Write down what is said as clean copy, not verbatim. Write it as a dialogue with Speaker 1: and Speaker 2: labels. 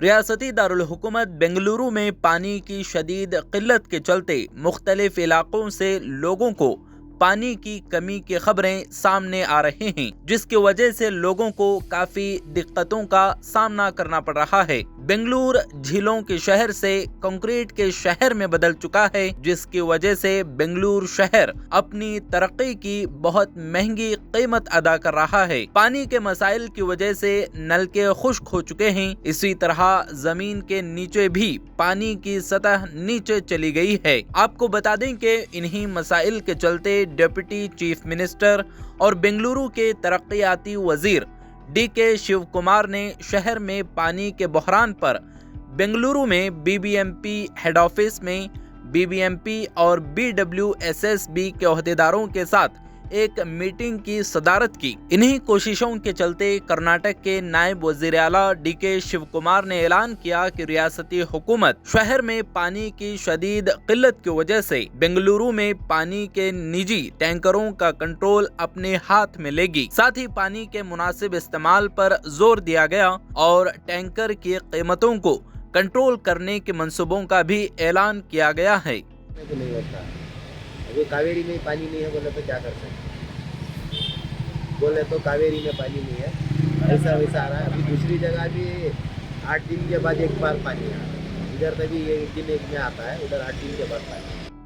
Speaker 1: ریاستی دارالحکومت بنگلورو میں پانی کی شدید قلت کے چلتے مختلف علاقوں سے لوگوں کو پانی کی کمی کی خبریں سامنے آ رہی ہیں، جس کی وجہ سے لوگوں کو کافی دقتوں کا سامنا کرنا پڑ رہا ہے۔ بنگلور جھیلوں کے شہر سے کنکریٹ کے شہر میں بدل چکا ہے، جس کی وجہ سے بنگلور شہر اپنی ترقی کی بہت مہنگی قیمت ادا کر رہا ہے۔ پانی کے مسائل کی وجہ سے نلکے خشک ہو چکے ہیں، اسی طرح زمین کے نیچے بھی پانی کی سطح نیچے چلی گئی ہے۔ آپ کو بتا دیں کہ انہی مسائل کے چلتے ڈپٹی چیف منسٹر اور بنگلورو کے ترقیاتی وزیر ڈی کے شیو کمار نے شہر میں پانی کے بحران پر بنگلورو میں B B M P head office میں بی بی ایم پی اور B W S S B کے عہدیداروں کے ساتھ ایک میٹنگ کی صدارت کی۔ انہی کوششوں کے چلتے کرناٹک کے نائب وزیر اعلیٰ ڈی کے شیو کمار نے اعلان کیا کہ ریاستی حکومت شہر میں پانی کی شدید قلت کی وجہ سے بنگلورو میں پانی کے نجی ٹینکروں کا کنٹرول اپنے ہاتھ میں لے گی۔ ساتھ ہی پانی کے مناسب استعمال پر زور دیا گیا اور ٹینکر کی قیمتوں کو کنٹرول کرنے کے منصوبوں کا بھی اعلان کیا گیا ہے۔
Speaker 2: ابھی کاویری میں پانی نہیں ہے بولے تو کیا کر سکتے، بولے تو کاویری میں پانی نہیں ہے، ایسا ویسا آ رہا ہے۔ ابھی دوسری جگہ بھی 8 دن کے بعد ایک بار پانی آ رہا ہے، ادھر تبھی ایک دن ایک میں آتا ہے، ادھر 8 دن کے بعد پانی۔